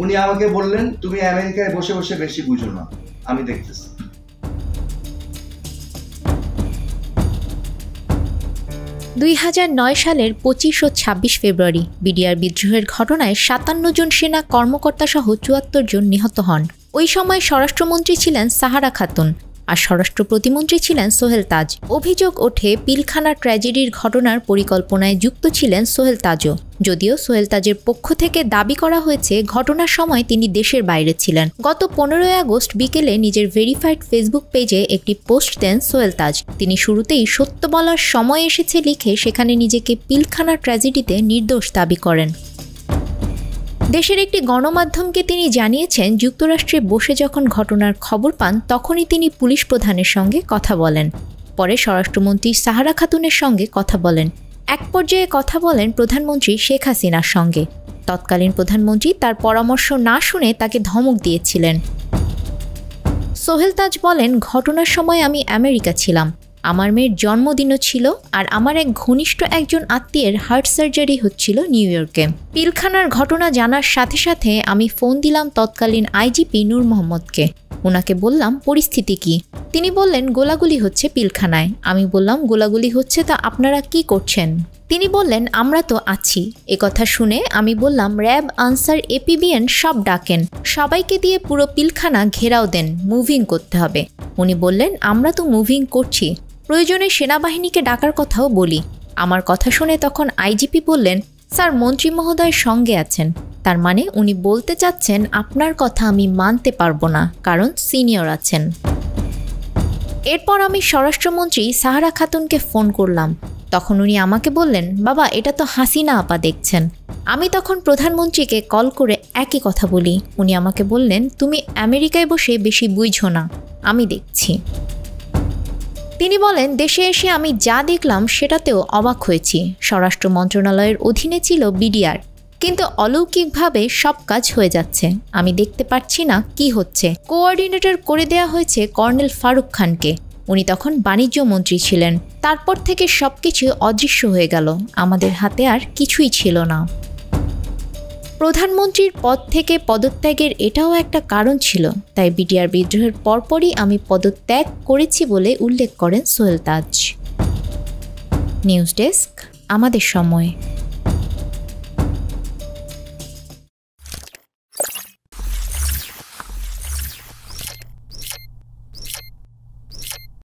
উনি আমাকে বললেন, তুমি আমেরিকায় বসে বসে বেশি বুঝো না, আমি দেখতেছি। সালের 25 ও 26 ফেব্রুয়ারি বিডিআর বিদ্রোহের ঘটনায় 57 জন সেনা কর্মকর্তা সহ 74 জন নিহত হন। ওই সময় স্বরাষ্ট্রমন্ত্রী ছিলেন সাহারা খাতুন আর স্বরাষ্ট্র প্রতিমন্ত্রী ছিলেন সোহেল তাজ। অভিযোগ ওঠে পিলখানা ট্র্যাজেডির ঘটনার পরিকল্পনায় যুক্ত ছিলেন সোহেল তাজও, যদিও সোহেল তাজের পক্ষ থেকে দাবি করা হয়েছে ঘটনার সময় তিনি দেশের বাইরে ছিলেন। গত 15 আগস্ট বিকেলে নিজের ভেরিফাইড ফেসবুক পেজে একটি পোস্ট দেন সোহেল তাজ। তিনি শুরুতেই সত্য বলার সময় এসেছে লিখে সেখানে নিজেকে পিলখানা ট্র্যাজেডিতে নির্দোষ দাবি করেন। দেশের একটি গণমাধ্যমকে তিনি জানিয়েছেন, যুক্তরাষ্ট্রে বসে যখন ঘটনার খবর পান তখনই তিনি পুলিশ প্রধানের সঙ্গে কথা বলেন। পরে স্বরাষ্ট্রমন্ত্রী সাহারা খাতুনের সঙ্গে কথা বলেন। এক পর্যায়ে কথা বলেন প্রধানমন্ত্রী শেখ হাসিনার সঙ্গে। তৎকালীন প্রধানমন্ত্রী তার পরামর্শ না শুনে তাকে ধমক দিয়েছিলেন। সোহেল তাজ বলেন, ঘটনার সময় আমি আমেরিকা ছিলাম, আমার মেয়ের জন্মদিনও ছিল আর আমার এক ঘনিষ্ঠ একজন আত্মীয়ের হার্ট সার্জারি হচ্ছিল নিউ ইয়র্কে। পিলখানার ঘটনা জানার সাথে সাথে আমি ফোন দিলাম তৎকালীন আইজিপি নূর মোহাম্মদকে। ওনাকে বললাম পরিস্থিতি কি। তিনি বললেন গোলাগুলি হচ্ছে পিলখানায়। আমি বললাম গোলাগুলি হচ্ছে তা আপনারা কি করছেন? তিনি বললেন আমরা তো আছি। একথা শুনে আমি বললাম র্যাব, আনসার, এপিবিএন সব ডাকেন, সবাইকে দিয়ে পুরো পিলখানা ঘেরাও দেন, মুভিং করতে হবে। উনি বললেন আমরা তো মুভিং করছি, প্রয়োজনে সেনাবাহিনীকে ডাকার কথাও বলি। আমার কথা শুনে তখন আইজিপি বললেন, স্যার মন্ত্রী মহোদয়ের সঙ্গে আছেন, তার মানে উনি বলতে চাচ্ছেন আপনার কথা আমি মানতে পারবো না, কারণ সিনিয়র আছেন। এরপর আমি স্বরাষ্ট্রমন্ত্রী সাহারা খাতুনকে ফোন করলাম। তখন উনি আমাকে বললেন, বাবা এটা তো হাসিনা আপা দেখছেন। আমি তখন প্রধানমন্ত্রীকে কল করে একই কথা বলি। উনি আমাকে বললেন, তুমি আমেরিকায় বসে বেশি বুঝো না, আমি দেখছি। তিনি বলেন, দেশে এসে আমি যা দেখলাম সেটাতেও অবাক হয়েছি। স্বরাষ্ট্র মন্ত্রণালয়ের অধীনে ছিল বিডিআর, কিন্তু অলৌকিকভাবে সব কাজ হয়ে যাচ্ছে, আমি দেখতে পাচ্ছি না কি হচ্ছে। কোঅর্ডিনেটর করে দেয়া হয়েছে কর্নেল ফারুক খানকে, উনি তখন বাণিজ্য মন্ত্রী ছিলেন। তারপর থেকে সবকিছু অদৃশ্য হয়ে গেল, আমাদের হাতে আর কিছুই ছিল না। প্রধানমন্ত্রীর পদ থেকে পদত্যাগের এটাও একটা কারণ ছিল, তাই বিডিআর বিদ্রোহের পরপরই আমি পদত্যাগ করেছি বলে উল্লেখ করেন সোহেল তাজ। নিউজ ডেস্ক, আমাদের সময়।